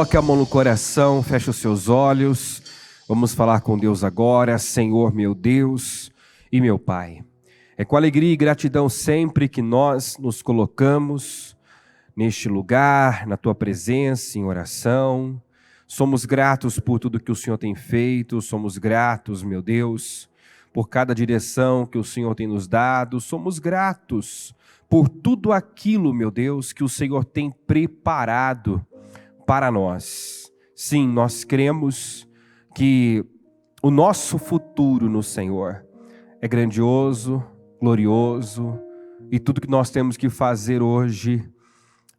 Coloque a mão no coração, feche os seus olhos. Vamos falar com Deus agora. Senhor, meu Deus e meu Pai. É com alegria e gratidão sempre que nós nos colocamos neste lugar, na Tua presença, em oração. Somos gratos por tudo que o Senhor tem feito, somos gratos, meu Deus, por cada direção que o Senhor tem nos dado, somos gratos por tudo aquilo, meu Deus, que o Senhor tem preparado para nós. Sim, nós cremos que o nosso futuro no Senhor é grandioso, glorioso, e tudo que nós temos que fazer hoje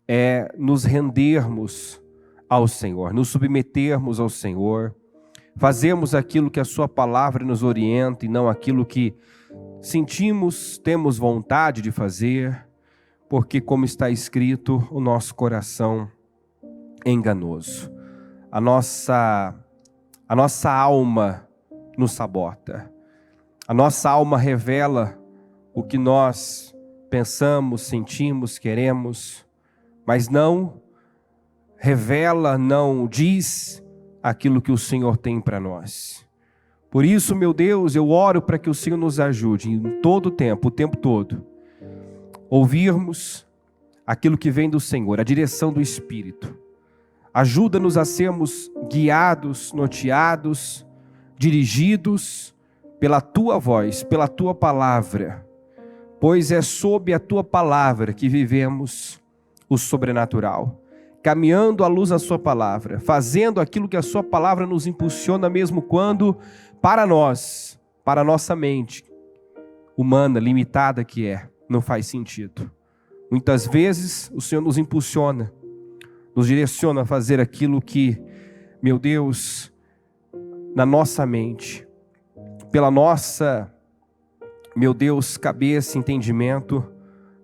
é nos rendermos ao Senhor, nos submetermos ao Senhor, fazermos aquilo que a Sua palavra nos orienta e não aquilo que sentimos, temos vontade de fazer, porque, como está escrito, o nosso coração é enganoso. A nossa alma nos sabota. A nossa alma revela o que nós pensamos, sentimos, queremos, mas não revela, não diz aquilo que o Senhor tem para nós. Por isso, meu Deus, eu oro para que o Senhor nos ajude em todo o tempo todo, ouvirmos aquilo que vem do Senhor, a direção do Espírito. Ajuda-nos a sermos guiados, norteados, dirigidos pela Tua voz, pela Tua palavra, pois é sob a Tua palavra que vivemos o sobrenatural, caminhando à luz da Sua palavra, fazendo aquilo que a Sua palavra nos impulsiona, mesmo quando, para nós, para a nossa mente humana, limitada que é, não faz sentido. Muitas vezes o Senhor nos impulsiona, nos direciona a fazer aquilo que, meu Deus, na nossa mente, pela nossa, meu Deus, cabeça, entendimento,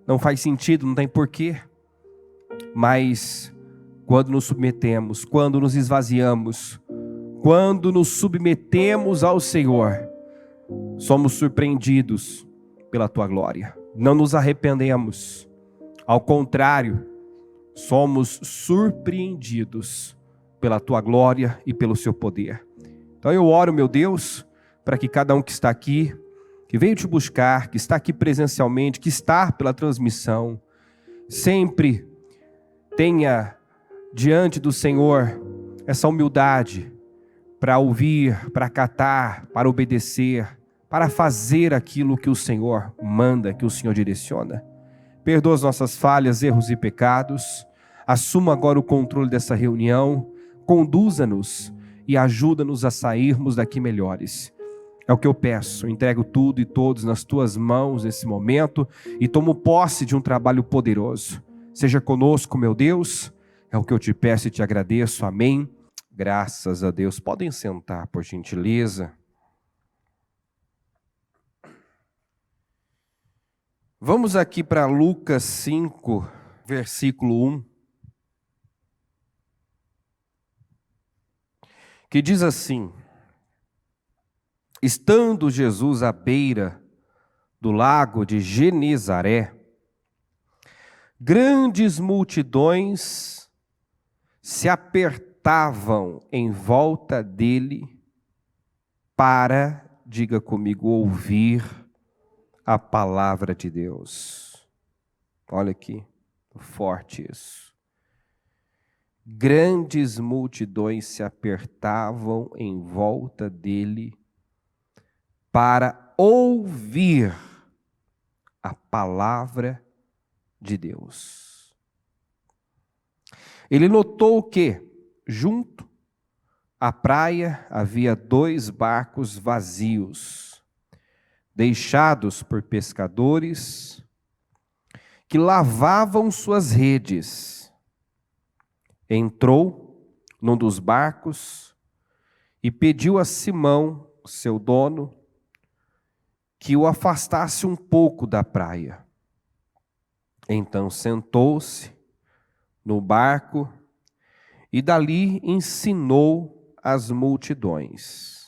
não faz sentido, não tem porquê. Mas quando nos submetemos, quando nos esvaziamos, quando nos submetemos ao Senhor, somos surpreendidos pela Tua glória. Não nos arrependemos, ao contrário, somos surpreendidos pela Tua glória e pelo Seu poder. Então eu oro, meu Deus, para que cada um que está aqui, que veio te buscar, que está aqui presencialmente, que está pela transmissão, sempre tenha diante do Senhor essa humildade para ouvir, para acatar, para obedecer, para fazer aquilo que o Senhor manda, que o Senhor direciona. Perdoa as nossas falhas, erros e pecados. Assuma agora o controle dessa reunião. Conduza-nos e ajuda-nos a sairmos daqui melhores. É o que eu peço. Eu entrego tudo e todos nas Tuas mãos nesse momento e tomo posse de um trabalho poderoso. Seja conosco, meu Deus. É o que eu te peço e te agradeço. Amém. Graças a Deus. Podem sentar, por gentileza. Vamos aqui para Lucas 5, versículo 1, que diz assim: estando Jesus à beira do lago de Genezaré, grandes multidões se apertavam em volta dele para, diga comigo, ouvir a palavra de Deus. Olha aqui, forte isso. Grandes multidões se apertavam em volta dele para ouvir a palavra de Deus. Ele notou que, junto à praia, havia 2 barcos vazios, deixados por pescadores que lavavam suas redes. Entrou num dos barcos e pediu a Simão, seu dono, que o afastasse um pouco da praia. Então sentou-se no barco e dali ensinou as multidões.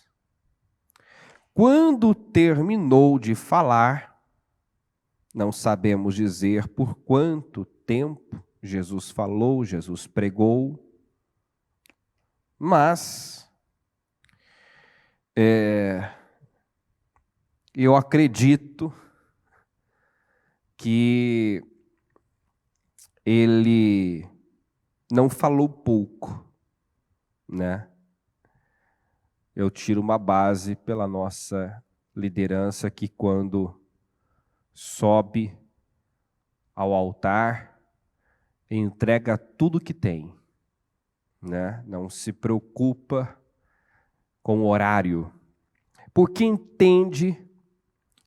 Quando terminou de falar, não sabemos dizer por quanto tempo Jesus falou, Jesus pregou, Mas eu acredito que ele não falou pouco, né? Eu tiro uma base pela nossa liderança que quando sobe ao altar, entrega tudo que tem, né? Não se preocupa com o horário, porque entende,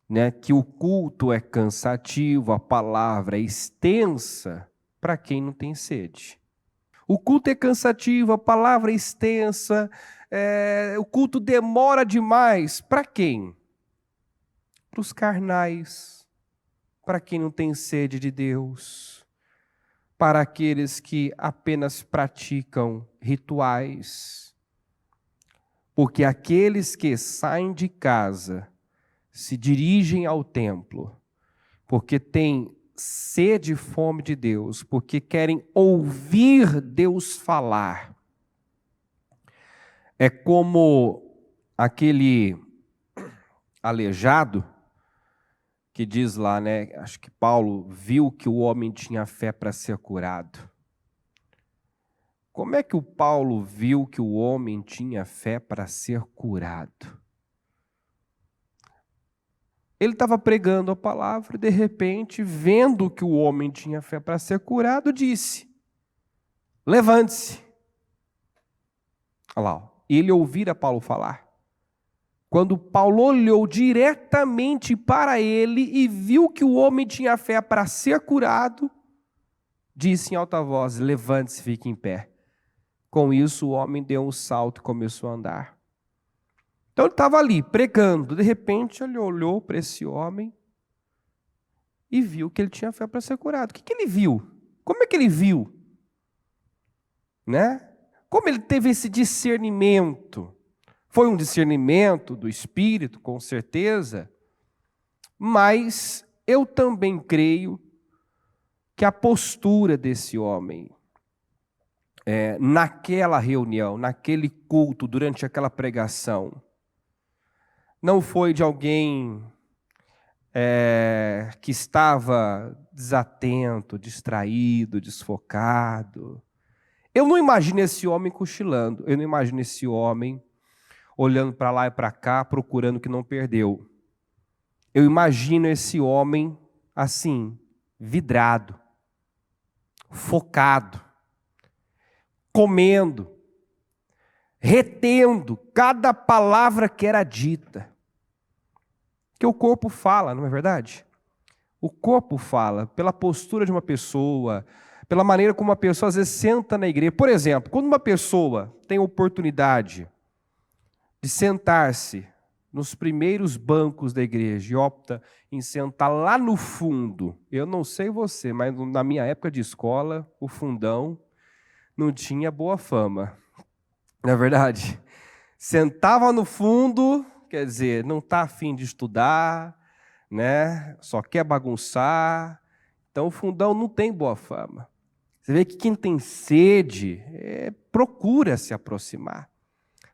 né, que o culto é cansativo, a palavra é extensa para quem não tem sede. O culto é cansativo, a palavra é extensa, o culto demora demais. Para quem? Para os carnais, para quem não tem sede de Deus, para aqueles que apenas praticam rituais. Porque aqueles que saem de casa, se dirigem ao templo, porque têm sede e fome de Deus, porque querem ouvir Deus falar. É como aquele aleijado que diz lá, né? Acho que Paulo viu que o homem tinha fé para ser curado. Como é que o Paulo viu que o homem tinha fé para ser curado? Ele estava pregando a palavra e, de repente, vendo que o homem tinha fé para ser curado, disse: levante-se. Olha lá, ele ouvira Paulo falar. Quando Paulo olhou diretamente para ele e viu que o homem tinha fé para ser curado, disse em alta voz: levante-se, fique em pé. Com isso, o homem deu um salto e começou a andar. Então ele estava ali pregando, de repente ele olhou para esse homem e viu que ele tinha fé para ser curado. O que ele viu? Como é que ele viu? Né? Como ele teve esse discernimento? Foi um discernimento do Espírito, com certeza, mas eu também creio que a postura desse homem, naquela reunião, naquele culto, durante aquela pregação, não foi de alguém que estava desatento, distraído, desfocado. Eu não imagino esse homem cochilando, eu não imagino esse homem olhando para lá e para cá, procurando o que não perdeu. Eu imagino esse homem assim, vidrado, focado, comendo, retendo cada palavra que era dita. Que o corpo fala, não é verdade? O corpo fala pela postura de uma pessoa, pela maneira como uma pessoa às vezes senta na igreja. Por exemplo, quando uma pessoa tem a oportunidade de sentar-se nos primeiros bancos da igreja e opta em sentar lá no fundo, eu não sei você, mas na minha época de escola, o fundão não tinha boa fama, não é verdade? Sentava no fundo, quer dizer, não está afim de estudar, né? Só quer bagunçar. Então o fundão não tem boa fama. Você vê que quem tem sede procura se aproximar.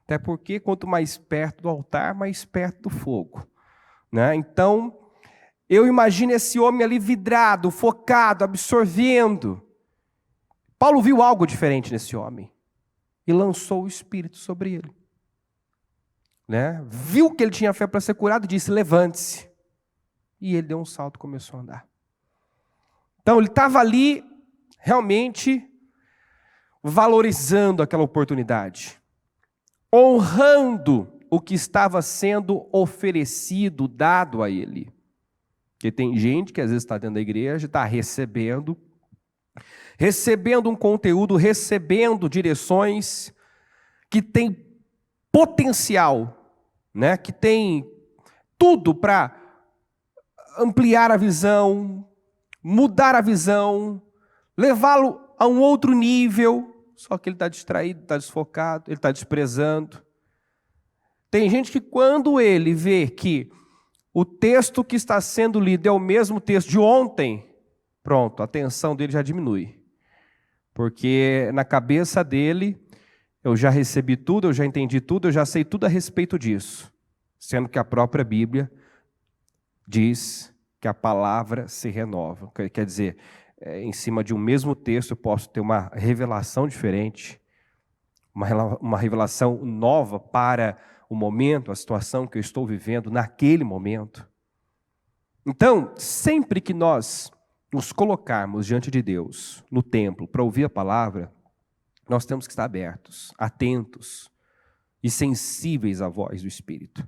Até porque quanto mais perto do altar, mais perto do fogo, né? Então, eu imagino esse homem ali vidrado, focado, absorvendo. Paulo viu algo diferente nesse homem e lançou o Espírito sobre ele. Né? Viu que ele tinha fé para ser curado e disse: levante-se. E ele deu um salto e começou a andar. Então ele estava ali realmente valorizando aquela oportunidade, honrando o que estava sendo oferecido, dado a ele. Porque tem gente que às vezes está dentro da igreja, está recebendo um conteúdo, recebendo direções que tem potencial, né? Que tem tudo para ampliar a visão, mudar a visão, levá-lo a um outro nível, só que ele está distraído, está desfocado, ele está desprezando. Tem gente que quando ele vê que o texto que está sendo lido é o mesmo texto de ontem, pronto, a atenção dele já diminui. Porque na cabeça dele eu já recebi tudo, eu já entendi tudo, eu já sei tudo a respeito disso. Sendo que a própria Bíblia diz que a palavra se renova. Quer dizer, em cima de um mesmo texto eu posso ter uma revelação diferente, uma revelação nova para o momento, a situação que eu estou vivendo naquele momento. Então, sempre que nós nos colocarmos diante de Deus, no templo, para ouvir a palavra, nós temos que estar abertos, atentos e sensíveis à voz do Espírito.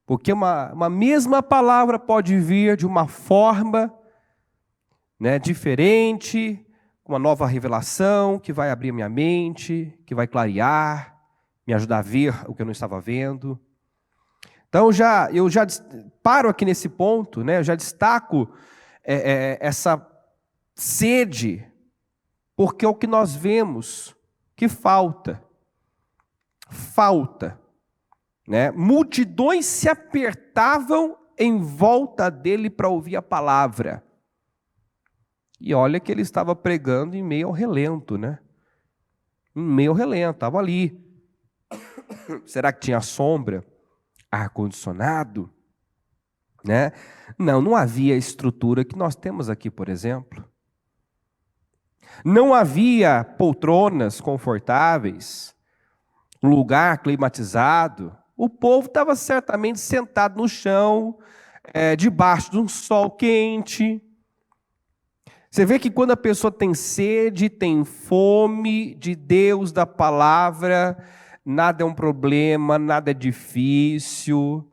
Porque uma mesma palavra pode vir de uma forma, né, diferente, uma nova revelação que vai abrir minha mente, que vai clarear, me ajudar a ver o que eu não estava vendo. Então eu já paro aqui nesse ponto, né, eu já destaco essa sede, porque é o que nós vemos que falta. Né? Multidões se apertavam em volta dele para ouvir a palavra. E olha que ele estava pregando em meio ao relento, né? Em meio ao relento, estava ali. Será que tinha sombra? Ar-condicionado? Né? Não havia a estrutura que nós temos aqui, por exemplo. Não havia poltronas confortáveis, um lugar climatizado. O povo estava certamente sentado no chão, debaixo de um sol quente. Você vê que quando a pessoa tem sede, tem fome de Deus, da palavra, nada é um problema, nada é difícil,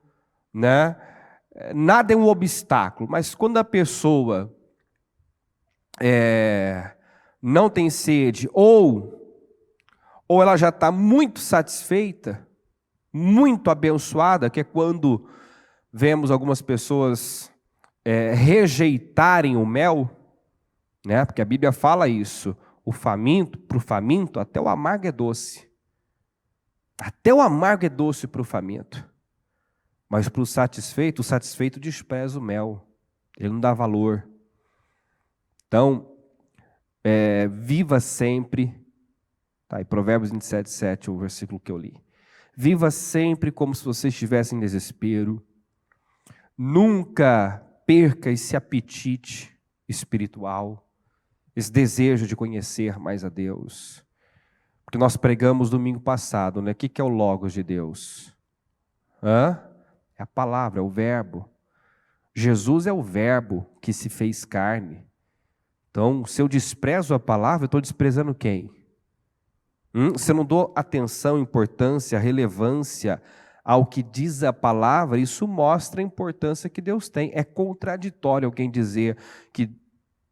né? Nada é um obstáculo. Mas quando a pessoa não tem sede, ou ela já está muito satisfeita, muito abençoada, que é quando vemos algumas pessoas rejeitarem o mel, né? Porque a Bíblia fala isso, para o faminto, até o amargo é doce. Até o amargo é doce para o faminto. Mas para o satisfeito despreza o mel, ele não dá valor. Então, viva sempre, tá, em Provérbios 27, 7, o versículo que eu li. Viva sempre como se você estivesse em desespero. Nunca perca esse apetite espiritual, esse desejo de conhecer mais a Deus. Porque nós pregamos domingo passado, né? O que é o Logos de Deus? É a palavra, é o verbo. Jesus é o verbo que se fez carne. Então, se eu desprezo a palavra, eu estou desprezando quem? Se eu não dou atenção, importância, relevância ao que diz a palavra, isso mostra a importância que Deus tem. É contraditório alguém dizer que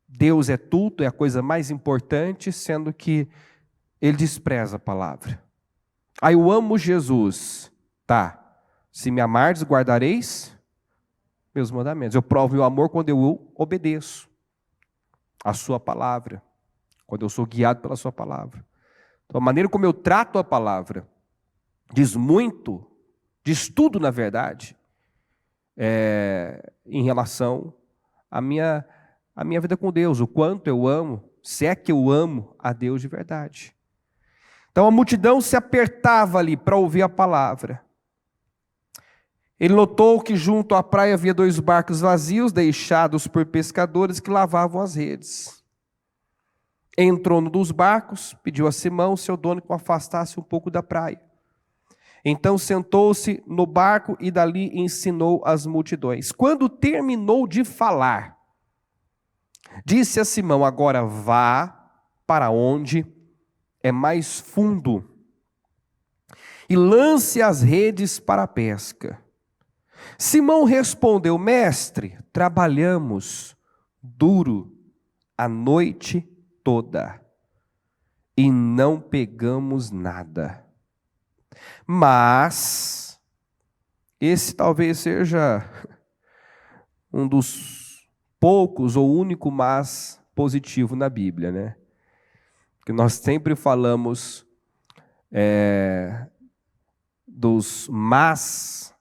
Deus é tudo, é a coisa mais importante, sendo que ele despreza a palavra. Eu amo Jesus. Tá. Se me amardes, guardareis meus mandamentos. Eu provo meu amor quando eu obedeço a sua palavra, quando eu sou guiado pela sua palavra. Então, a maneira como eu trato a palavra diz muito, diz tudo na verdade, em relação à minha vida com Deus, o quanto eu amo, se é que eu amo a Deus de verdade. Então a multidão se apertava ali para ouvir a palavra. Ele notou que junto à praia havia 2 barcos vazios, deixados por pescadores que lavavam as redes. Entrou num dos barcos, pediu a Simão, seu dono, que o afastasse um pouco da praia. Então sentou-se no barco e dali ensinou as multidões. Quando terminou de falar, disse a Simão: agora vá para onde é mais fundo e lance as redes para a pesca. Simão respondeu: mestre, trabalhamos duro a noite toda e não pegamos nada. Mas esse talvez seja um dos poucos ou único mas positivo na Bíblia, né? Que nós sempre falamos dos mas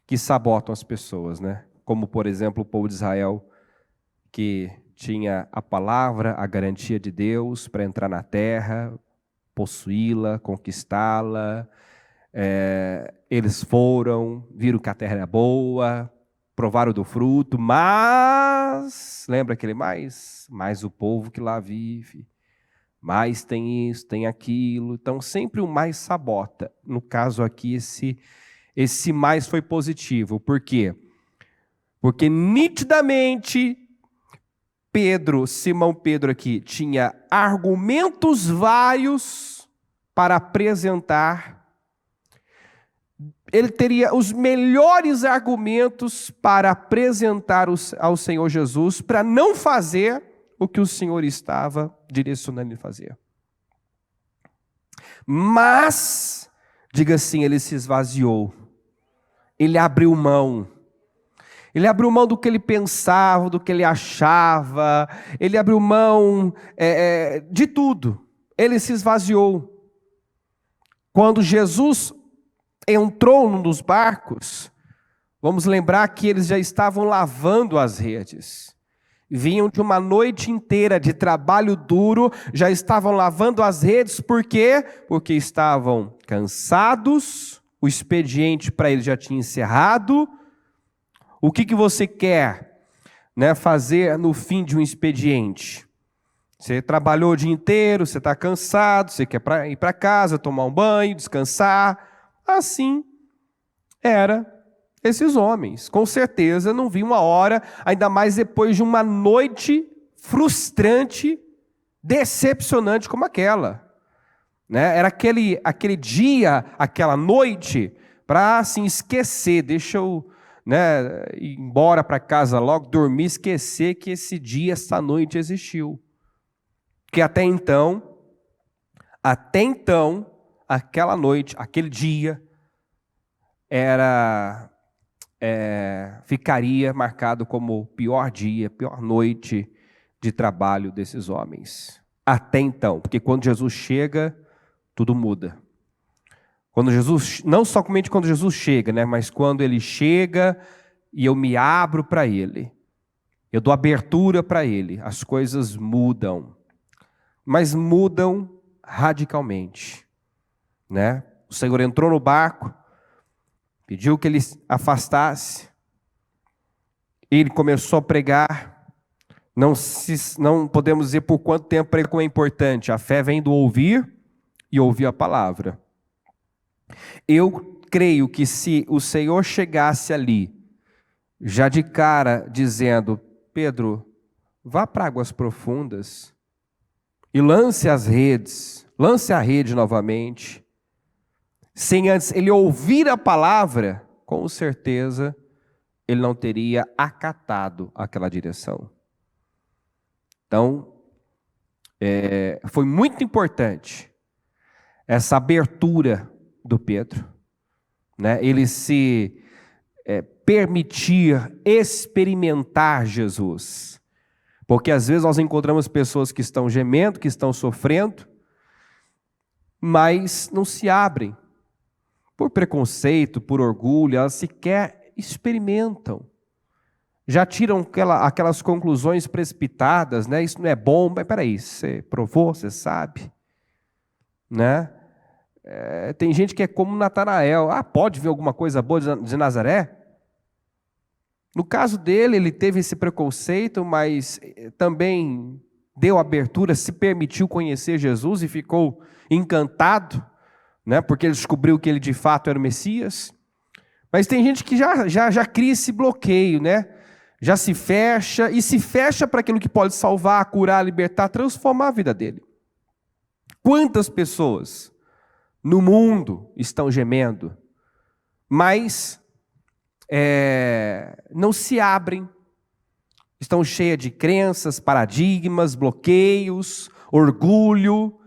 que sabotam as pessoas, né? Como, por exemplo, o povo de Israel, que tinha a palavra, a garantia de Deus para entrar na terra, possuí-la, conquistá-la. Eles foram, viram que a terra era boa, provaram do fruto, mas, lembra aquele mais? Mais o povo que lá vive, mais tem isso, tem aquilo. Então sempre o mais sabota. No caso aqui, esse mais foi positivo. Por quê? Porque nitidamente Simão Pedro aqui, tinha argumentos vários para apresentar. Ele teria os melhores argumentos para apresentar ao Senhor Jesus, para não fazer o que o Senhor estava direcionando ele fazer. Mas, diga assim, ele se esvaziou. Ele abriu mão. Ele abriu mão do que ele pensava, do que ele achava. Ele abriu mão de tudo. Ele se esvaziou. Quando Jesus entrou num dos barcos, vamos lembrar que eles já estavam lavando as redes. Vinham de uma noite inteira de trabalho duro, já estavam lavando as redes. Por quê? Porque estavam cansados, o expediente para eles já tinha encerrado. O que você quer, né, fazer no fim de um expediente? Você trabalhou o dia inteiro, você está cansado, você quer ir para casa, tomar um banho, descansar. Assim era esses homens. Com certeza não vi uma hora, ainda mais depois de uma noite frustrante, decepcionante como aquela. Né? Era aquele dia, aquela noite, para assim, esquecer, deixa eu ir embora para casa logo, dormir, esquecer que esse dia, essa noite existiu. Porque até então, aquela noite, aquele dia, ficaria marcado como o pior dia, pior noite de trabalho desses homens. Até então, porque quando Jesus chega, tudo muda. Quando Jesus, não somente quando Jesus chega, né, mas quando ele chega e eu me abro para ele, eu dou abertura para ele, as coisas mudam, mas mudam radicalmente, né? O Senhor entrou no barco, pediu que ele afastasse, ele começou a pregar. Não podemos dizer por quanto tempo pregou é importante. A fé vem do ouvir e ouvir a palavra. Eu creio que se o Senhor chegasse ali, já de cara dizendo: Pedro, vá para águas profundas e lance as redes, lance a rede novamente, sem antes ele ouvir a palavra, com certeza ele não teria acatado aquela direção. Então, foi muito importante essa abertura do Pedro, né? Ele se permitir experimentar Jesus. Porque às vezes nós encontramos pessoas que estão gemendo, que estão sofrendo, mas não se abrem. Por preconceito, por orgulho, elas sequer experimentam. Já tiram aquelas conclusões precipitadas, né? Isso não é bom, mas peraí, você provou, você sabe, né? Tem gente que é como Natanael. Pode ver alguma coisa boa de Nazaré? No caso dele, ele teve esse preconceito, mas também deu abertura, se permitiu conhecer Jesus e ficou encantado, né? Porque ele descobriu que ele de fato era o Messias. Mas tem gente que já cria esse bloqueio, né? Já se fecha, e se fecha para aquilo que pode salvar, curar, libertar, transformar a vida dele. Quantas pessoas no mundo estão gemendo, mas não se abrem, estão cheias de crenças, paradigmas, bloqueios, orgulho,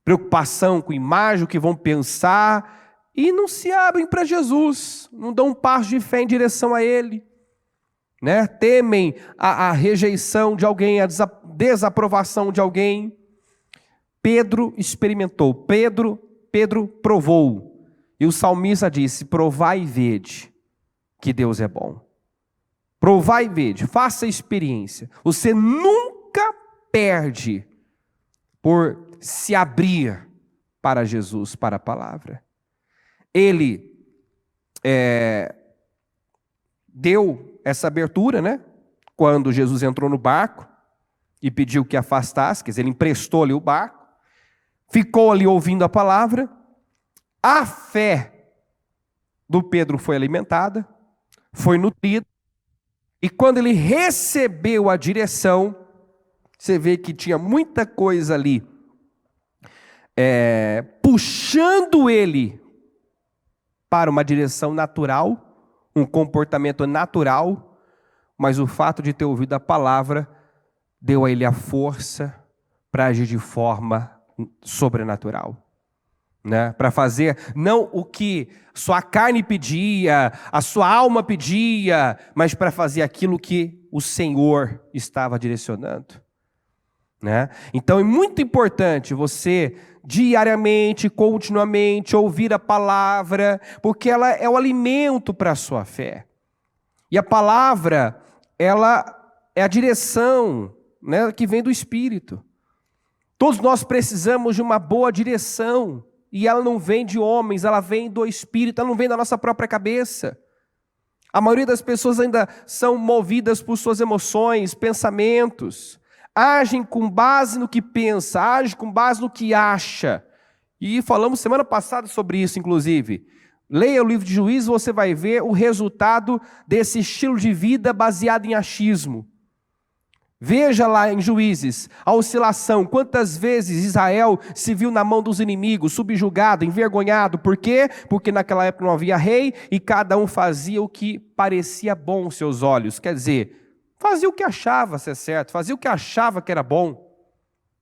preocupação com imagem, o que vão pensar, e não se abrem para Jesus, não dão um passo de fé em direção a Ele, né? Temem a rejeição de alguém, a desaprovação de alguém. Pedro experimentou, Pedro provou, e o salmista disse: provai e vede que Deus é bom. Provai e vede, faça a experiência. Você nunca perde por se abrir para Jesus, para a palavra. Ele deu essa abertura, né? Quando Jesus entrou no barco e pediu que afastasse, quer dizer, ele emprestou-lhe o barco, ficou ali ouvindo a palavra, a fé do Pedro foi alimentada, foi nutrida, e quando ele recebeu a direção, você vê que tinha muita coisa ali, puxando ele para uma direção natural, um comportamento natural, mas o fato de ter ouvido a palavra deu a ele a força para agir de forma sobrenatural, né? Para fazer não o que sua carne pedia, a sua alma pedia, mas para fazer aquilo que o Senhor estava direcionando, né? Então é muito importante você diariamente, continuamente ouvir a palavra, porque ela é o alimento para a sua fé. E a palavra, ela é a direção, né, que vem do Espírito. Todos nós precisamos de uma boa direção, e ela não vem de homens, ela vem do Espírito, ela não vem da nossa própria cabeça. A maioria das pessoas ainda são movidas por suas emoções, pensamentos, agem com base no que pensa, agem com base no que acha. E falamos semana passada sobre isso, inclusive. Leia o livro de Juízes, você vai ver o resultado desse estilo de vida baseado em achismo. Veja lá em Juízes, a oscilação, quantas vezes Israel se viu na mão dos inimigos, subjugado, envergonhado. Por quê? Porque naquela época não havia rei e cada um fazia o que parecia bom aos seus olhos. Quer dizer, fazia o que achava ser certo, fazia o que achava que era bom.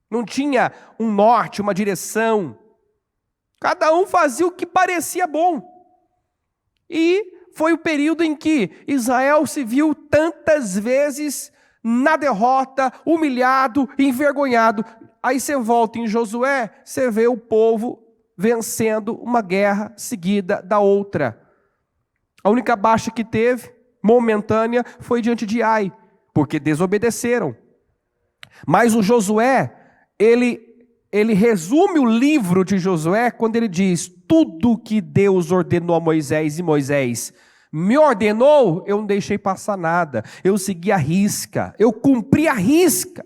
Não tinha um norte, uma direção. Cada um fazia o que parecia bom. E foi o período em que Israel se viu tantas vezes na derrota, humilhado, envergonhado. Aí você volta em Josué, você vê o povo vencendo uma guerra seguida da outra. A única baixa que teve, momentânea, foi diante de Ai, porque desobedeceram. Mas o Josué, ele resume o livro de Josué quando ele diz: tudo que Deus ordenou a Moisés, e Moisés me ordenou, eu não deixei passar nada, eu segui a risca, eu cumpri a risca.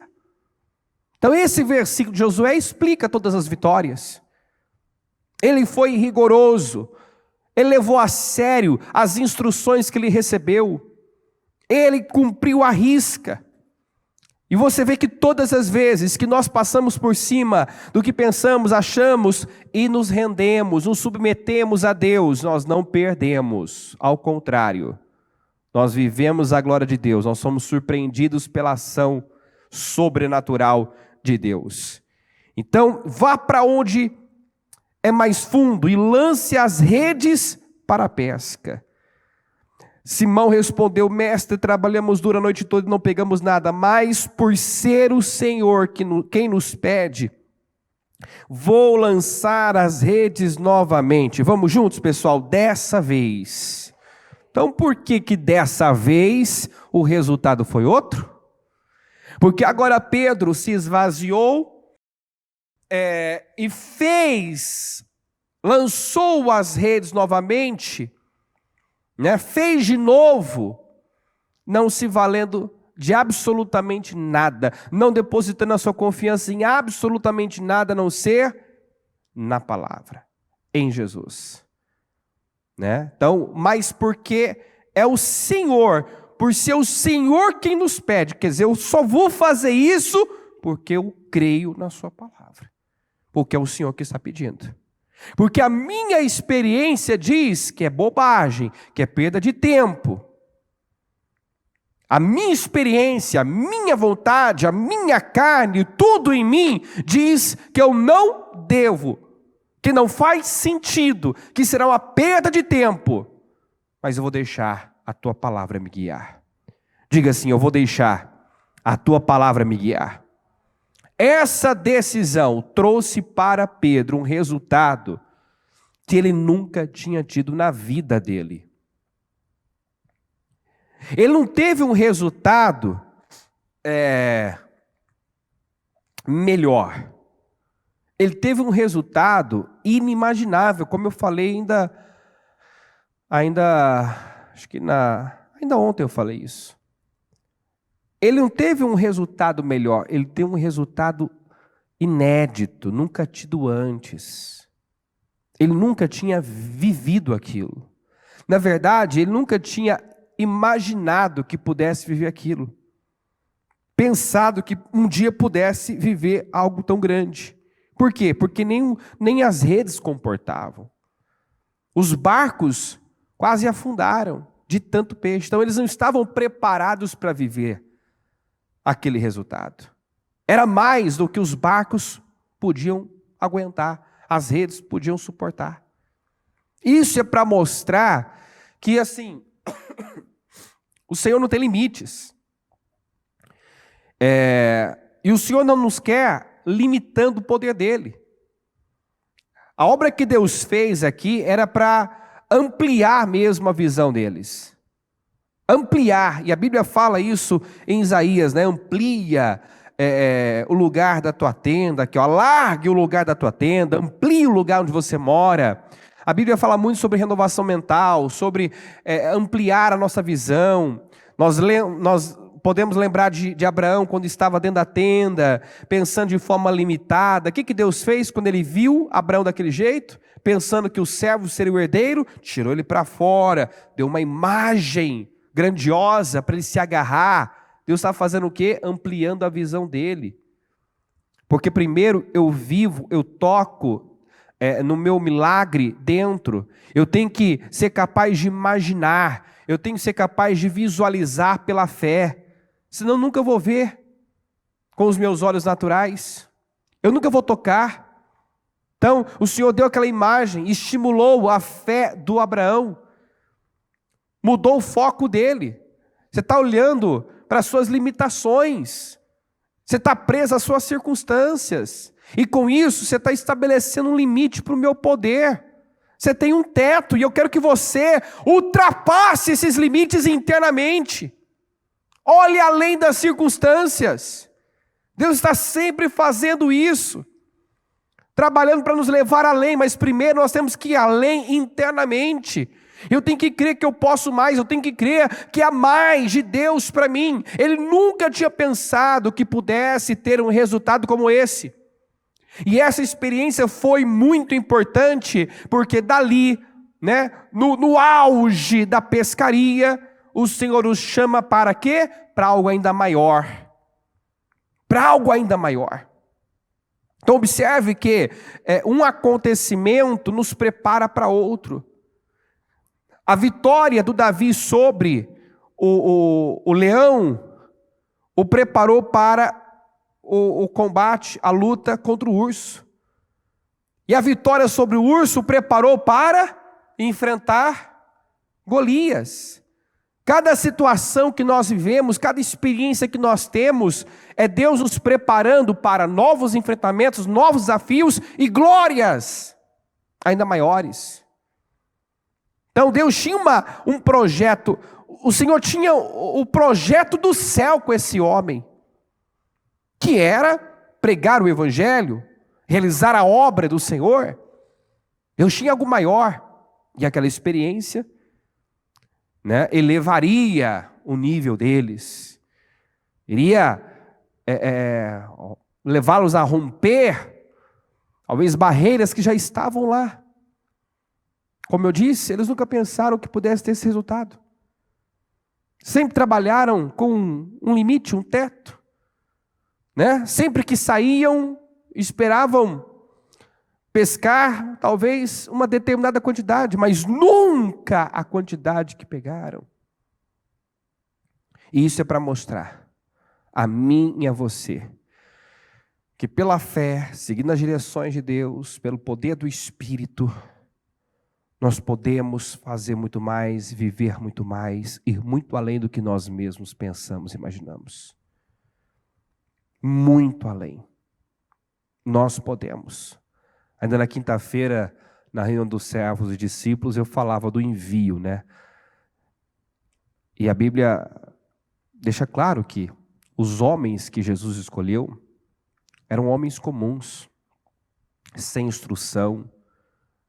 Então esse versículo de Josué explica todas as vitórias. Ele foi rigoroso, ele levou a sério as instruções que ele recebeu, ele cumpriu a risca. E você vê que todas as vezes que nós passamos por cima do que pensamos, achamos e nos rendemos, nos submetemos a Deus, nós não perdemos. Ao contrário, nós vivemos a glória de Deus, nós somos surpreendidos pela ação sobrenatural de Deus. Então, vá para onde é mais fundo e lance as redes para a pesca. Simão respondeu: mestre, trabalhamos dura a noite toda e não pegamos nada, mas por ser o Senhor quem nos pede, vou lançar as redes novamente. Vamos juntos, pessoal, dessa vez. Então por que dessa vez o resultado foi outro? Porque agora Pedro se esvaziou e lançou as redes novamente, fez de novo, não se valendo de absolutamente nada, não depositando a sua confiança em absolutamente nada, a não ser na palavra, em Jesus. Então, mas porque é o Senhor, por ser o Senhor quem nos pede, quer dizer, eu só vou fazer isso porque eu creio na sua palavra, porque é o Senhor que está pedindo. Porque a minha experiência diz que é bobagem, que é perda de tempo. A minha experiência, a minha vontade, a minha carne, tudo em mim diz que eu não devo, que não faz sentido, que será uma perda de tempo. Mas eu vou deixar a tua palavra me guiar. Diga assim: eu vou deixar a tua palavra me guiar. Essa decisão trouxe para Pedro um resultado que ele nunca tinha tido na vida dele. Ele não teve um resultado melhor. ele teve um resultado inimaginável, como eu falei ainda ontem eu falei isso. Ele não teve um resultado melhor, ele teve um resultado inédito, nunca tido antes. Ele nunca tinha vivido aquilo. Na verdade, ele nunca tinha imaginado que pudesse viver aquilo. Pensado que um dia pudesse viver algo tão grande. Por quê? Porque nem as redes comportavam. Os barcos quase afundaram de tanto peixe. Então eles não estavam preparados para viver aquele resultado. Era mais do que os barcos podiam aguentar, as redes podiam suportar. Isso é para mostrar que assim, o Senhor não tem limites. E o Senhor não nos quer limitando o poder dele. A obra que Deus fez aqui era para ampliar mesmo a visão deles. Ampliar, e a Bíblia fala isso em Isaías, né? Amplia o lugar da tua tenda, aqui, ó, alargue o lugar da tua tenda, amplie o lugar onde você mora. A Bíblia fala muito sobre renovação mental, sobre ampliar a nossa visão. Nós podemos lembrar de Abraão quando estava dentro da tenda, pensando de forma limitada. O que Deus fez quando ele viu Abraão daquele jeito? Pensando que o servo seria o herdeiro, tirou ele para fora, deu uma imagem grandiosa para ele se agarrar. Deus estava fazendo o quê? Ampliando a visão dele. Porque primeiro eu vivo, eu toco no meu milagre dentro. Eu tenho que ser capaz de imaginar, eu tenho que ser capaz de visualizar pela fé. Senão eu nunca vou ver com os meus olhos naturais. Eu nunca vou tocar. Então, o Senhor deu aquela imagem, estimulou a fé do Abraão. Mudou o foco dele. Você está olhando para as suas limitações. Você está preso às suas circunstâncias. E com isso, você está estabelecendo um limite para o meu poder. Você tem um teto, e eu quero que você ultrapasse esses limites internamente. Olhe além das circunstâncias. Deus está sempre fazendo isso. Trabalhando para nos levar além, mas primeiro nós temos que ir além internamente. Eu tenho que crer que eu posso mais, eu tenho que crer que há mais de Deus para mim. Ele nunca tinha pensado que pudesse ter um resultado como esse. E essa experiência foi muito importante, porque dali, né, no auge da pescaria, o Senhor os chama para quê? Para algo ainda maior. Para algo ainda maior. Então observe que um acontecimento nos prepara para outro. A vitória do Davi sobre o leão o preparou para o combate, a luta contra o urso. E a vitória sobre o urso o preparou para enfrentar Golias. Cada situação que nós vivemos, cada experiência que nós temos, é Deus nos preparando para novos enfrentamentos, novos desafios e glórias ainda maiores. Então Deus tinha um projeto, o Senhor tinha o projeto do céu com esse homem, que era pregar o Evangelho, realizar a obra do Senhor. Deus tinha algo maior, e aquela experiência, né, elevaria o nível deles, iria levá-los a romper, talvez, barreiras que já estavam lá. Como eu disse, eles nunca pensaram que pudesse ter esse resultado. Sempre trabalharam com um limite, um teto, né? Sempre que saíam, esperavam pescar talvez uma determinada quantidade, mas nunca a quantidade que pegaram. E isso é para mostrar a mim e a você que pela fé, seguindo as direções de Deus, pelo poder do Espírito, nós podemos fazer muito mais, viver muito mais, ir muito além do que nós mesmos pensamos e imaginamos. Muito além. Nós podemos. Ainda na quinta-feira, na reunião dos servos e discípulos, eu falava do envio, né? E a Bíblia deixa claro que os homens que Jesus escolheu eram homens comuns. sem instrução,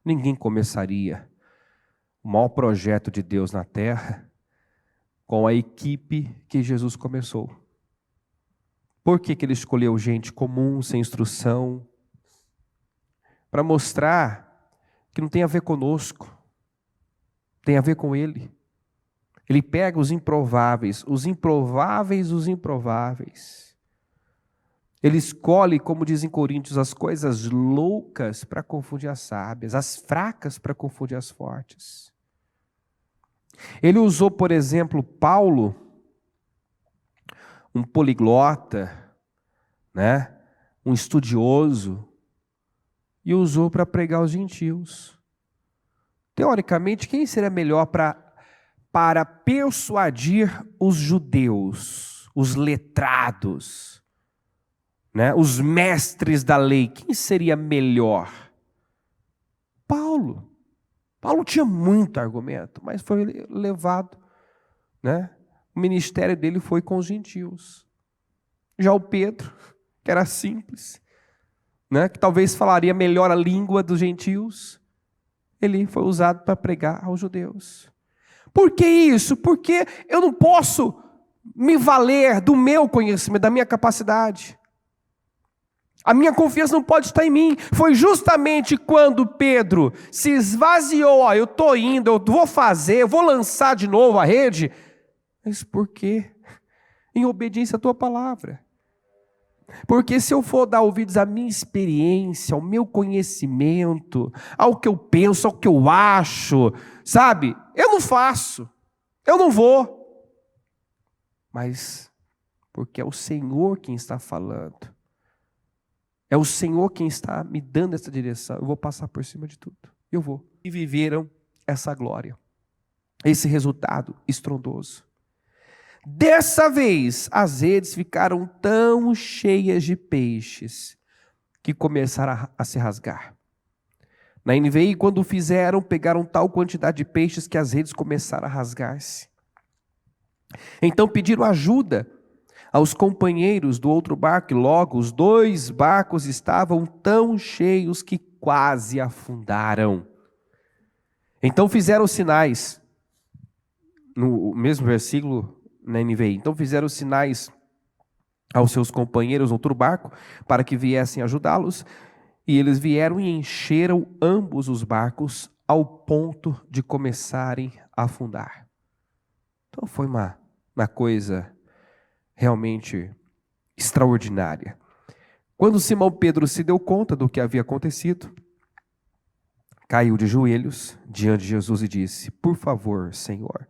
ninguém começaria o maior projeto de Deus na terra com a equipe que Jesus começou. Por que ele escolheu gente comum, sem instrução? Para mostrar que não tem a ver conosco, tem a ver com ele. Ele pega os improváveis. Ele escolhe, como diz em Coríntios, as coisas loucas para confundir as sábias, as fracas para confundir as fortes. Ele usou, por exemplo, Paulo, um poliglota, né? Um estudioso, e usou para pregar aos gentios. Teoricamente, quem seria melhor para persuadir os judeus, os letrados, né? Os mestres da lei? Quem seria melhor? Paulo. Paulo tinha muito argumento, mas foi levado, né? O ministério dele foi com os gentios. Já o Pedro, que era simples, né? Que talvez falaria melhor a língua dos gentios, ele foi usado para pregar aos judeus. Por que isso? Porque eu não posso me valer do meu conhecimento, da minha capacidade. A minha confiança não pode estar em mim. Foi justamente quando Pedro se esvaziou, eu estou indo, eu vou fazer, eu vou lançar de novo a rede. Mas por quê? Em obediência à tua palavra. Porque se eu for dar ouvidos à minha experiência, ao meu conhecimento, ao que eu penso, ao que eu acho, sabe? Eu não faço, eu não vou. Mas porque é o Senhor quem está falando. É o Senhor quem está me dando essa direção. Eu vou passar por cima de tudo. Eu vou. E viveram essa glória. Esse resultado estrondoso. Dessa vez, as redes ficaram tão cheias de peixes que começaram a se rasgar. Na NVI, quando o fizeram, pegaram tal quantidade de peixes que as redes começaram a rasgar-se. Então pediram ajuda aos companheiros do outro barco, e logo os 2 barcos estavam tão cheios que quase afundaram. Então fizeram sinais, no mesmo versículo na NVI, então fizeram sinais aos seus companheiros no outro barco, para que viessem ajudá-los, e eles vieram e encheram ambos os barcos, ao ponto de começarem a afundar. Então foi uma coisa realmente extraordinária. Quando Simão Pedro se deu conta do que havia acontecido, caiu de joelhos diante de Jesus e disse: por favor, Senhor,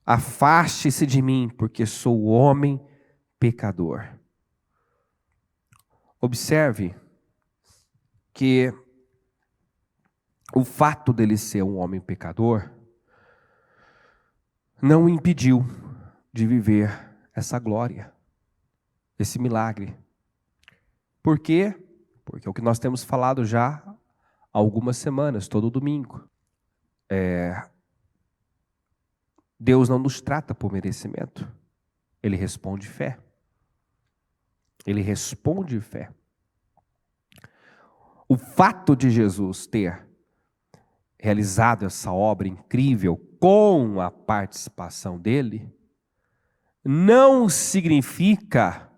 afaste-se de mim, porque sou homem pecador. Observe que o fato dele ser um homem pecador não o impediu de viver essa glória, esse milagre. Por quê? Porque é o que nós temos falado já há algumas semanas, todo domingo. Deus não nos trata por merecimento. Ele responde fé. Ele responde fé. O fato de Jesus ter realizado essa obra incrível com a participação dele, não significa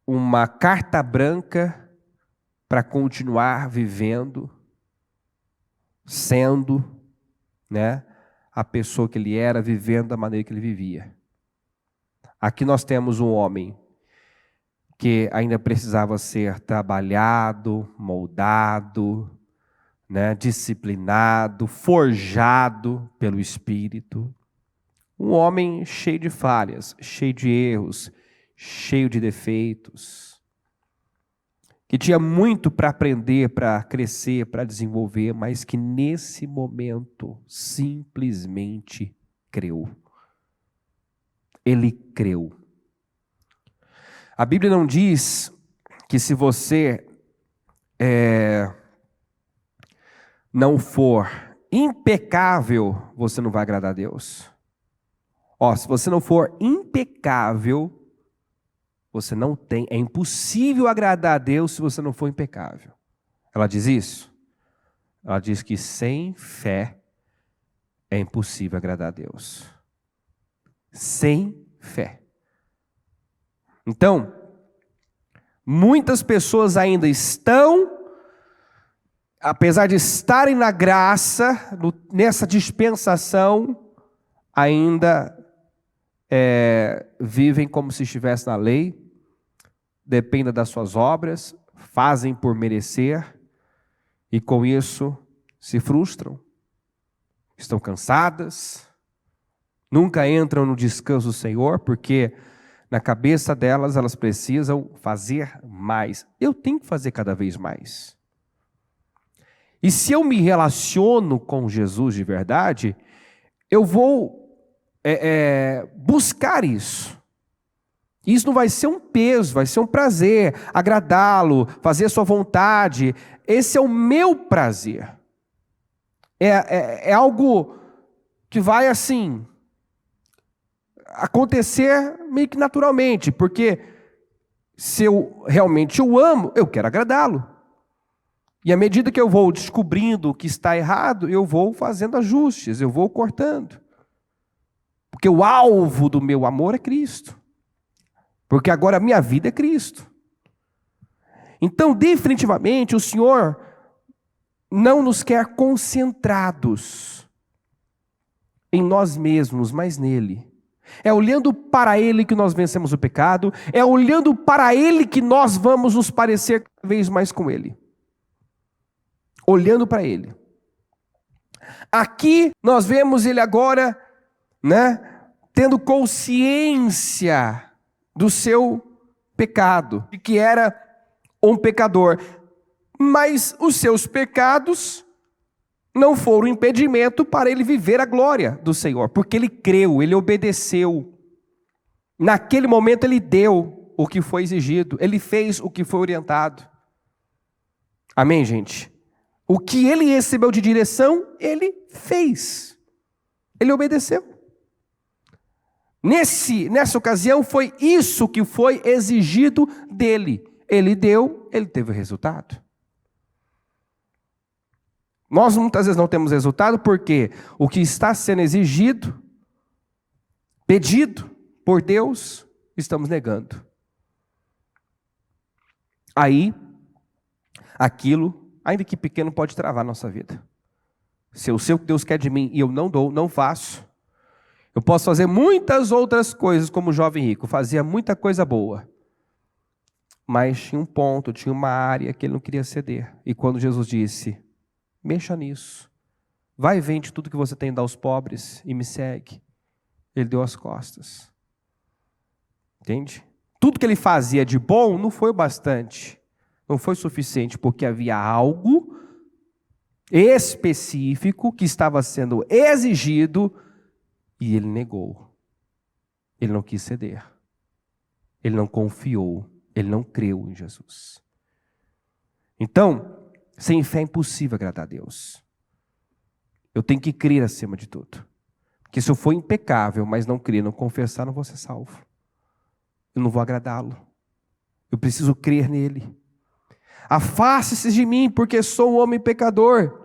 uma carta branca para continuar vivendo, sendo, né, a pessoa que ele era, vivendo da maneira que ele vivia. Aqui nós temos um homem que ainda precisava ser trabalhado, moldado, né, disciplinado, forjado pelo Espírito. Um homem cheio de falhas, cheio de erros, cheio de defeitos, que tinha muito para aprender, para crescer, para desenvolver, mas que nesse momento simplesmente creu. Ele creu. A Bíblia não diz que se você não for impecável, você não vai agradar a Deus. Se você não for impecável, você não tem, é impossível agradar a Deus se você não for impecável. Ela diz isso? Ela diz que sem fé é impossível agradar a Deus. Sem fé. Então, muitas pessoas ainda estão, apesar de estarem na graça, nessa dispensação, ainda vivem como se estivessem na lei, dependem das suas obras, fazem por merecer, e com isso se frustram, estão cansadas, nunca entram no descanso do Senhor, porque na cabeça delas, elas precisam fazer mais. Eu tenho que fazer cada vez mais. E se eu me relaciono com Jesus de verdade, eu vou buscar isso. Isso não vai ser um peso, vai ser um prazer, agradá-lo, fazer a sua vontade. Esse é o meu prazer. É algo que vai assim acontecer meio que naturalmente, porque se eu realmente o amo, eu quero agradá-lo. E à medida que eu vou descobrindo o que está errado, eu vou fazendo ajustes, eu vou cortando. Porque o alvo do meu amor é Cristo. Porque agora a minha vida é Cristo. Então, definitivamente, o Senhor não nos quer concentrados em nós mesmos, mas nele. É olhando para Ele que nós vencemos o pecado, é olhando para Ele que nós vamos nos parecer cada vez mais com Ele. Olhando para Ele. Aqui nós vemos Ele agora, tendo consciência do seu pecado, de que era um pecador. Mas os seus pecados não foram impedimento para ele viver a glória do Senhor, porque ele creu, ele obedeceu. Naquele momento ele deu o que foi exigido, ele fez o que foi orientado. Amém, gente? O que ele recebeu de direção, ele fez. Ele obedeceu. Nessa ocasião foi isso que foi exigido dele. Ele deu, ele teve o resultado. Nós muitas vezes não temos resultado porque o que está sendo exigido, pedido por Deus, estamos negando. Aí, aquilo, ainda que pequeno, pode travar a nossa vida. Se eu sei o que Deus quer de mim e eu não dou, não faço, eu posso fazer muitas outras coisas como o jovem rico, fazia muita coisa boa. Mas tinha um ponto, tinha uma área que ele não queria ceder. E quando Jesus disse, mexa nisso, vai e vende tudo que você tem, dá aos pobres e me segue. Ele deu as costas. Entende? Tudo que ele fazia de bom não foi o bastante. Não foi suficiente, porque havia algo específico que estava sendo exigido e ele negou. Ele não quis ceder. Ele não confiou. Ele não creu em Jesus. Então, sem fé é impossível agradar a Deus. Eu tenho que crer acima de tudo. Porque se eu for impecável, mas não crer, não confessar, não vou ser salvo. Eu não vou agradá-lo. Eu preciso crer nele. Afaste-se de mim, porque sou um homem pecador.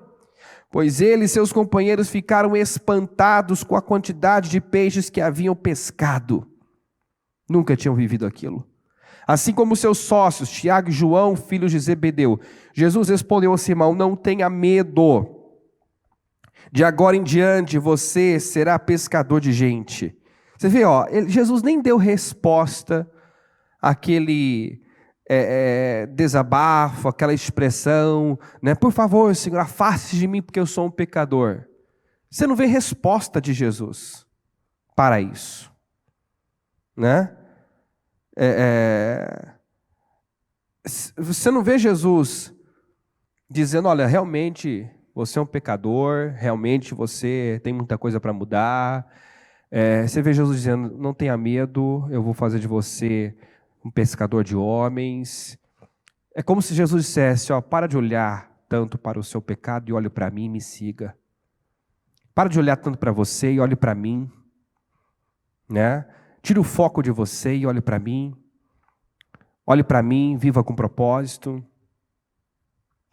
Pois ele e seus companheiros ficaram espantados com a quantidade de peixes que haviam pescado. Nunca tinham vivido aquilo. Assim como seus sócios, Tiago e João, filhos de Zebedeu. Jesus respondeu ao Simão, não tenha medo. De agora em diante você será pescador de gente. Você vê, Jesus nem deu resposta àquele desabafo, aquela expressão, por favor, Senhor, afaste de mim porque eu sou um pecador. Você não vê resposta de Jesus para isso, Você não vê Jesus dizendo, olha, realmente você é um pecador, realmente você tem muita coisa para mudar. Você vê Jesus dizendo, não tenha medo, eu vou fazer de você um pescador de homens. É como se Jesus dissesse, para de olhar tanto para o seu pecado e olhe para mim e me siga. Para de olhar tanto para você e olhe para mim. Tira o foco de você e olhe para mim. olhe para mim, viva com propósito.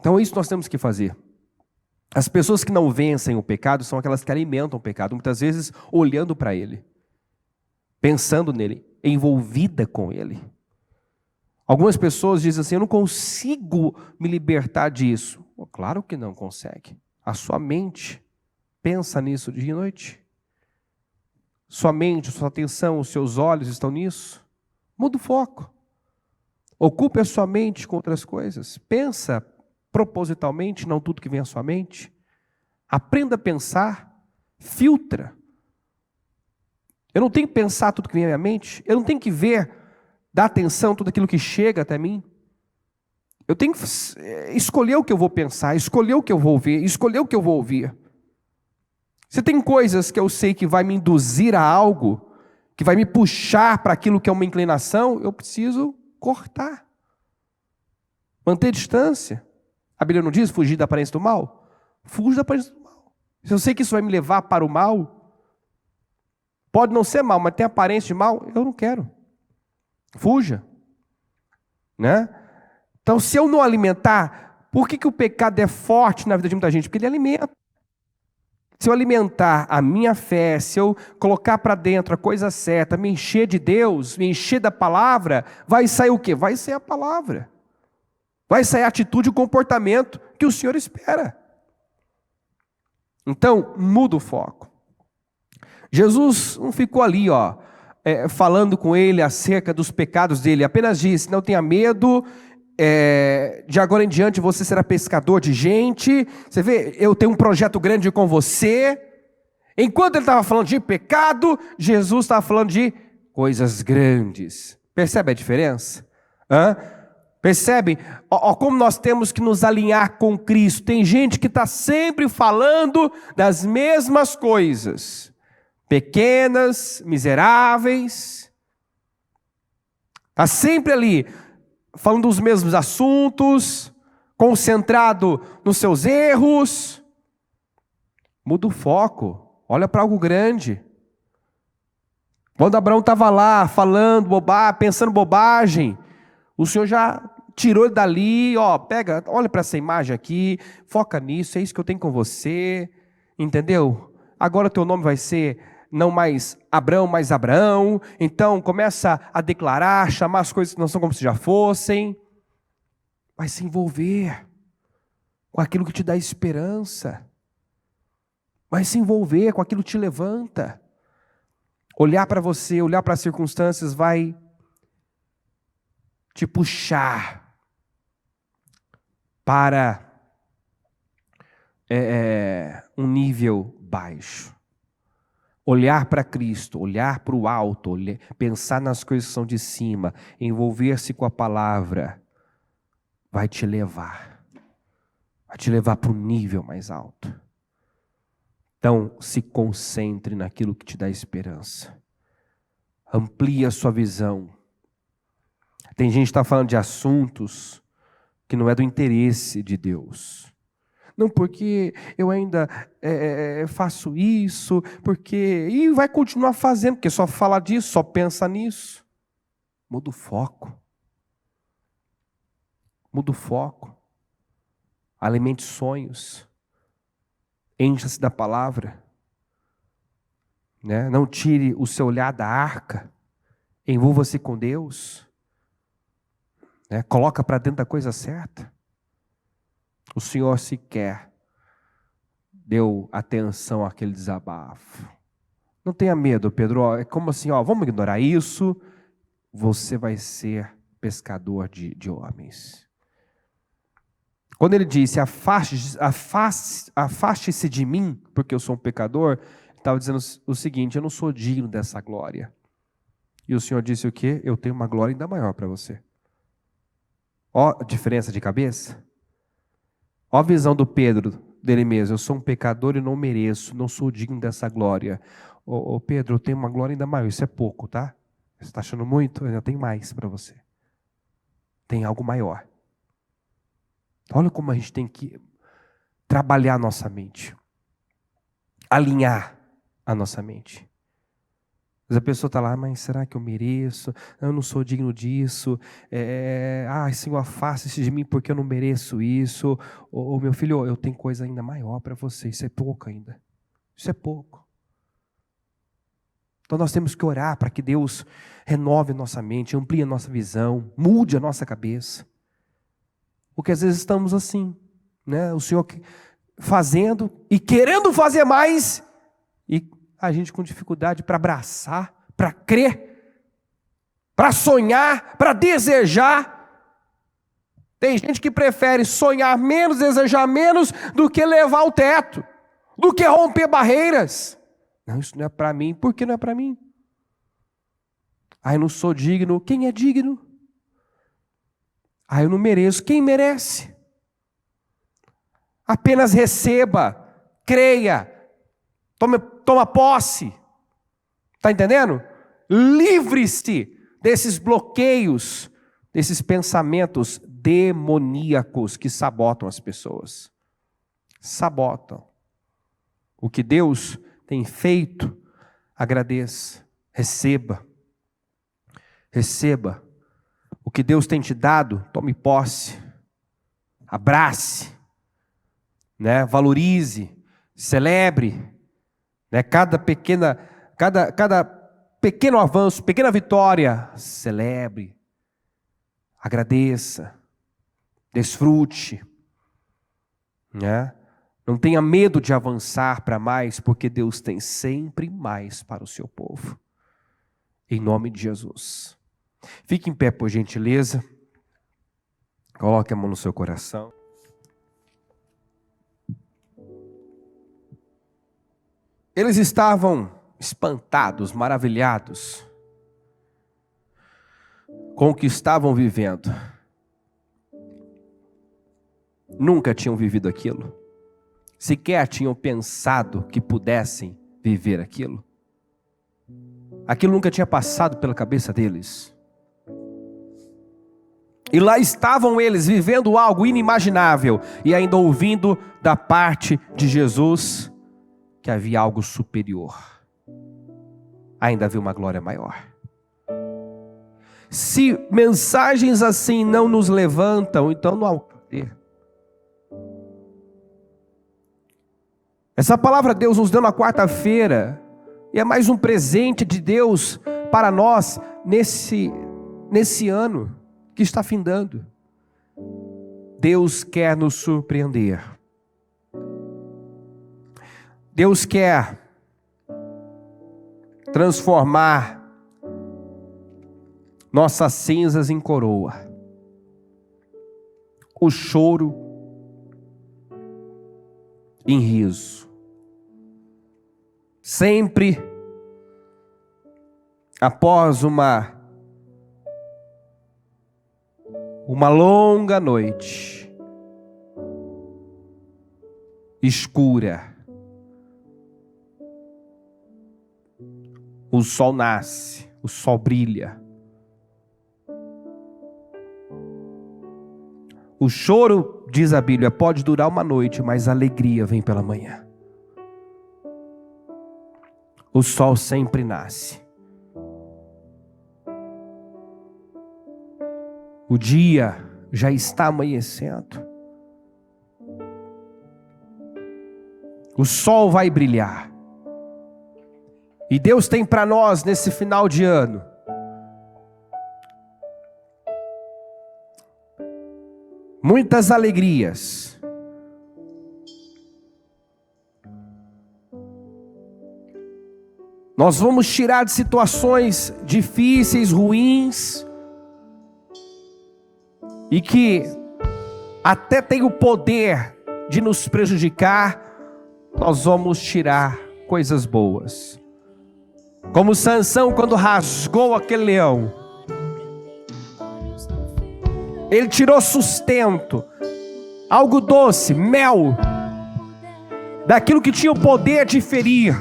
Então é isso que nós temos que fazer. As pessoas que não vencem o pecado são aquelas que alimentam o pecado, muitas vezes olhando para ele, pensando nele, envolvida com ele. Algumas pessoas dizem assim, eu não consigo me libertar disso. Claro que não consegue. A sua mente pensa nisso dia e noite. Sua mente, sua atenção, os seus olhos estão nisso. Muda o foco. Ocupe a sua mente com outras coisas. Pensa propositalmente, não tudo que vem à sua mente. Aprenda a pensar. Filtra. Eu não tenho que pensar tudo que vem à minha mente. Eu não tenho que ver, dar atenção a tudo aquilo que chega até mim. Eu tenho que escolher o que eu vou pensar, escolher o que eu vou ver, escolher o que eu vou ouvir. Se tem coisas que eu sei que vai me induzir a algo, que vai me puxar para aquilo que é uma inclinação, eu preciso cortar. Manter distância. A Bíblia não diz fugir da aparência do mal? Fuja da aparência do mal. Se eu sei que isso vai me levar para o mal, pode não ser mal, mas tem aparência de mal, eu não quero. Fuja. Né? Então, se eu não alimentar, por que o pecado é forte na vida de muita gente? Porque ele alimenta. Se eu alimentar a minha fé, se eu colocar para dentro a coisa certa, me encher de Deus, me encher da palavra, vai sair o quê? Vai sair a palavra. Vai sair a atitude e o comportamento que o Senhor espera. Então, muda o foco. Jesus não ficou ali, falando com ele acerca dos pecados dele, apenas disse, não tenha medo, de agora em diante você será pescador de gente. Você vê, eu tenho um projeto grande com você. Enquanto ele estava falando de pecado, Jesus estava falando de coisas grandes. Percebe a diferença? Percebe? Como nós temos que nos alinhar com Cristo. Tem gente que está sempre falando das mesmas coisas, pequenas, miseráveis, está sempre ali falando dos mesmos assuntos, concentrado nos seus erros. Muda o foco, olha para algo grande. Quando Abraão estava lá falando pensando bobagem, o Senhor já tirou ele dali, olha para essa imagem aqui, foca nisso, é isso que eu tenho com você, entendeu? Agora o teu nome vai ser não mais Abrão, mas Abraão. Então começa a declarar, chamar as coisas que não são como se já fossem. Vai se envolver com aquilo que te dá esperança. Vai se envolver com aquilo que te levanta. Olhar para você, olhar para as circunstâncias vai te puxar para um nível baixo. Olhar para Cristo, olhar para o alto, pensar nas coisas que são de cima, envolver-se com a palavra, vai te levar para um nível mais alto. Então, se concentre naquilo que te dá esperança. Amplie a sua visão. Tem gente que está falando de assuntos que não é do interesse de Deus. Não, porque eu ainda faço isso, e vai continuar fazendo, porque só fala disso, só pensa nisso. Muda o foco. Muda o foco. Alimente sonhos. Encha-se da palavra. Né? Não tire o seu olhar da arca. Envolva-se com Deus. Né? Coloca para dentro da coisa certa. O Senhor sequer deu atenção àquele desabafo. Não tenha medo, Pedro. É como assim, vamos ignorar isso. Você vai ser pescador de homens. Quando ele disse, afaste-se de mim, porque eu sou um pecador, ele estava dizendo o seguinte, eu não sou digno dessa glória. E o Senhor disse o quê? Eu tenho uma glória ainda maior para você. Ó a diferença de cabeça. Ó a visão do Pedro, dele mesmo. Eu sou um pecador e não mereço, não sou digno dessa glória. Ô Pedro, eu tenho uma glória ainda maior. Isso é pouco, tá? Você está achando muito? Eu ainda tenho mais para você. Tem algo maior. Olha como a gente tem que trabalhar a nossa mente. Alinhar a nossa mente. Mas a pessoa está lá, mas será que eu mereço? Eu não sou digno disso. Senhor, afaste-se de mim porque eu não mereço isso. Meu filho, eu tenho coisa ainda maior para você. Isso é pouco ainda. Isso é pouco. Então nós temos que orar para que Deus renove a nossa mente, amplie a nossa visão, mude a nossa cabeça. Porque às vezes estamos assim, né? O Senhor fazendo e querendo fazer mais, e a gente com dificuldade para abraçar, para crer, para sonhar, para desejar. Tem gente que prefere sonhar menos, desejar menos, do que levar o teto, do que romper barreiras. Não, isso não é para mim. Por que não é para mim? Eu não sou digno. Quem é digno? Eu não mereço. Quem merece? Apenas receba, creia, toma posse. Está entendendo? Livre-se desses bloqueios, desses pensamentos demoníacos que sabotam as pessoas. Sabotam. O que Deus tem feito, agradeça, receba. Receba. O que Deus tem te dado, tome posse. Abrace. Né? Valorize, celebre, né? Cada pequeno avanço, pequena vitória, celebre, agradeça, desfrute, né? Não tenha medo de avançar para mais, porque Deus tem sempre mais para o seu povo, em nome de Jesus. Fique em pé, por gentileza, coloque a mão no seu coração. Eles estavam espantados, maravilhados com o que estavam vivendo. Nunca tinham vivido aquilo. Sequer tinham pensado que pudessem viver aquilo. Aquilo nunca tinha passado pela cabeça deles. E lá estavam eles vivendo algo inimaginável e ainda ouvindo da parte de Jesus que havia algo superior. Ainda havia uma glória maior. Se mensagens assim não nos levantam, então não há o que ter. Essa palavra Deus nos deu na quarta-feira, e é mais um presente de Deus para nós nesse ano que está findando. Deus quer nos surpreender. Deus quer transformar nossas cinzas em coroa, o choro em riso. Sempre após uma longa noite escura, o sol nasce, o sol brilha. O choro, diz a Bíblia, pode durar uma noite, mas a alegria vem pela manhã. O sol sempre nasce. O dia já está amanhecendo. O sol vai brilhar. E Deus tem para nós nesse final de ano muitas alegrias. Nós vamos tirar de situações difíceis, ruins, e que até tem o poder de nos prejudicar. Nós vamos tirar coisas boas. Como Sansão, quando rasgou aquele leão, ele tirou sustento, algo doce, mel, daquilo que tinha o poder de ferir.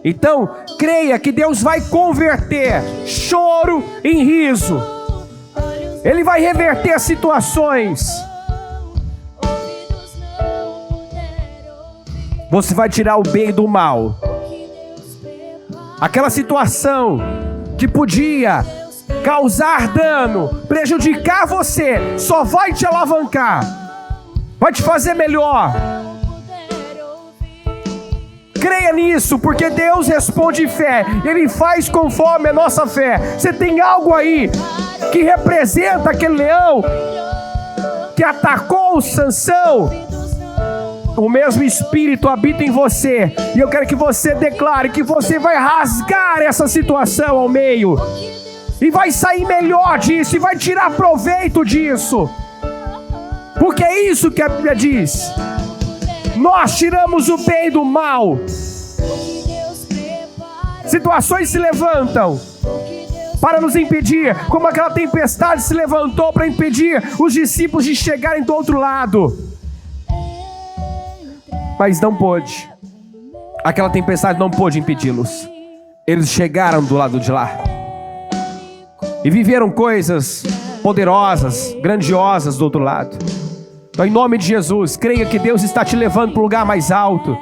Então, creia que Deus vai converter choro em riso. Ele vai reverter as situações. Você vai tirar o bem do mal. Aquela situação que podia causar dano, prejudicar você, só vai te alavancar, vai te fazer melhor. Creia nisso, porque Deus responde em fé, Ele faz conforme a nossa fé. Você tem algo aí que representa aquele leão que atacou Sansão. O mesmo Espírito habita em você, e eu quero que você declare que você vai rasgar essa situação ao meio, e vai sair melhor disso, e vai tirar proveito disso, porque é isso que a Bíblia diz. Nós tiramos o bem do mal. Situações se levantam para nos impedir, como aquela tempestade se levantou para impedir os discípulos de chegarem do outro lado, mas não pôde. Aquela tempestade não pôde impedi-los. Eles chegaram do lado de lá e viveram coisas poderosas, grandiosas do outro lado. Então, em nome de Jesus, creia que Deus está te levando para um lugar mais alto,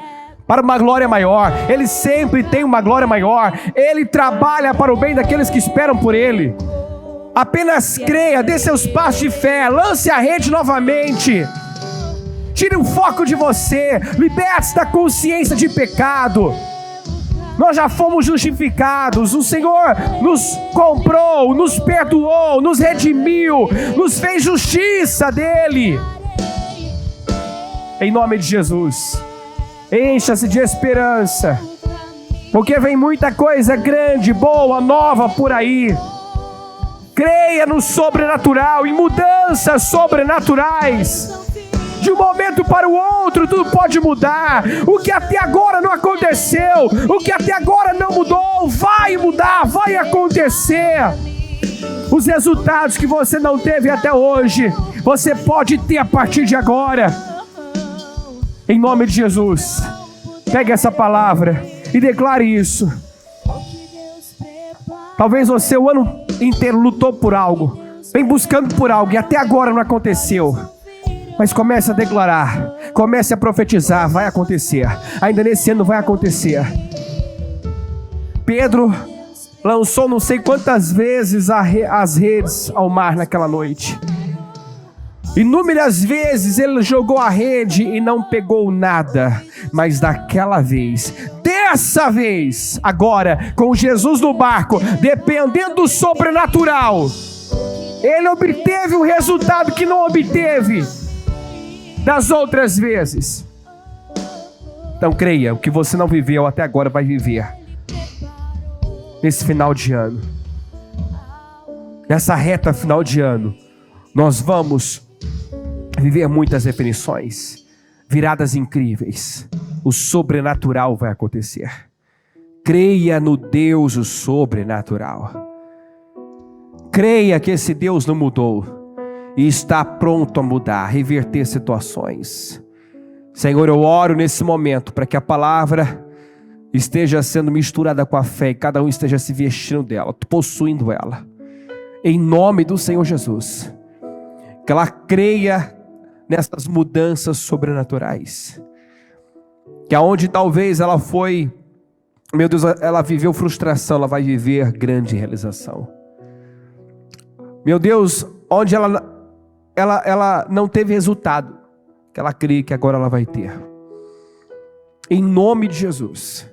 para uma glória maior. Ele sempre tem uma glória maior. Ele trabalha para o bem daqueles que esperam por Ele. Apenas creia, dê seus passos de fé, lance a rede novamente. Tire o foco de você, liberte-se da consciência de pecado. Nós já fomos justificados, o Senhor nos comprou, nos perdoou, nos redimiu, nos fez justiça dEle. Em nome de Jesus, encha-se de esperança, porque vem muita coisa grande, boa, nova por aí. Creia no sobrenatural, em mudanças sobrenaturais. De um momento para o outro, tudo pode mudar. O que até agora não aconteceu, o que até agora não mudou, vai mudar, vai acontecer. Os resultados que você não teve até hoje, você pode ter a partir de agora. Em nome de Jesus, pegue essa palavra e declare isso. Talvez você o ano inteiro lutou por algo, vem buscando por algo e até agora não aconteceu. Mas comece a declarar, comece a profetizar, vai acontecer. Ainda nesse ano vai acontecer. Pedro lançou não sei quantas vezes as redes ao mar naquela noite. Inúmeras vezes ele jogou a rede e não pegou nada. Mas daquela vez, dessa vez, agora, com Jesus no barco, dependendo do sobrenatural, ele obteve o resultado que não obteve das outras vezes. Então creia, o que você não viveu até agora vai viver nesse final de ano. Nessa reta final de ano, nós vamos viver muitas definições, viradas incríveis. O sobrenatural vai acontecer. Creia no Deus o sobrenatural. Creia que esse Deus não mudou e está pronto a mudar, reverter situações. Senhor, eu oro nesse momento para que a palavra esteja sendo misturada com a fé e cada um esteja se vestindo dela, possuindo ela. Em nome do Senhor Jesus. Que ela creia nessas mudanças sobrenaturais. Que aonde talvez ela foi, meu Deus, ela viveu frustração, ela vai viver grande realização. Meu Deus, onde ela não teve resultado, que ela crê que agora ela vai ter. Em nome de Jesus.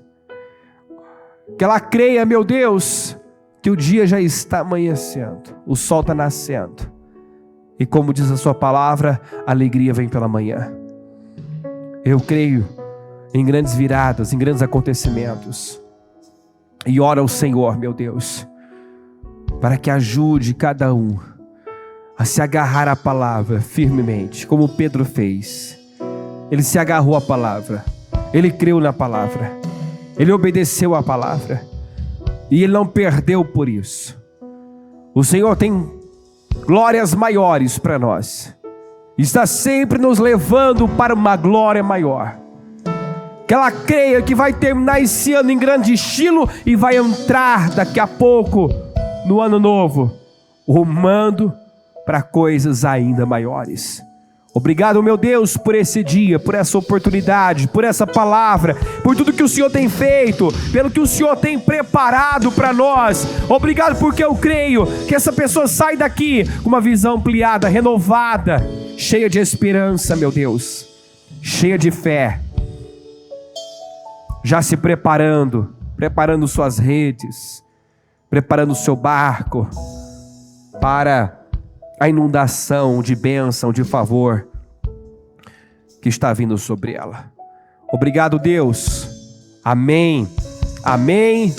Que ela creia, meu Deus, que o dia já está amanhecendo, o sol está nascendo. E como diz a sua palavra, a alegria vem pela manhã. Eu creio em grandes viradas, em grandes acontecimentos. E oro ao Senhor, meu Deus, para que ajude cada um a se agarrar à palavra firmemente, como Pedro fez. Ele se agarrou à palavra, ele creu na palavra, ele obedeceu à palavra, e ele não perdeu por isso. O Senhor tem glórias maiores para nós, está sempre nos levando para uma glória maior. Que ela creia que vai terminar esse ano em grande estilo e vai entrar daqui a pouco no ano novo, rumando para coisas ainda maiores, Obrigado, meu Deus, por esse dia, por essa oportunidade, por essa palavra, por tudo que o Senhor tem feito, pelo que o Senhor tem preparado para nós. Obrigado porque eu creio que essa pessoa sai daqui com uma visão ampliada, renovada, cheia de esperança, meu Deus, cheia de fé, já se preparando suas redes, preparando o seu barco para a inundação de bênção, de favor que está vindo sobre ela. Obrigado, Deus. Amém. Amém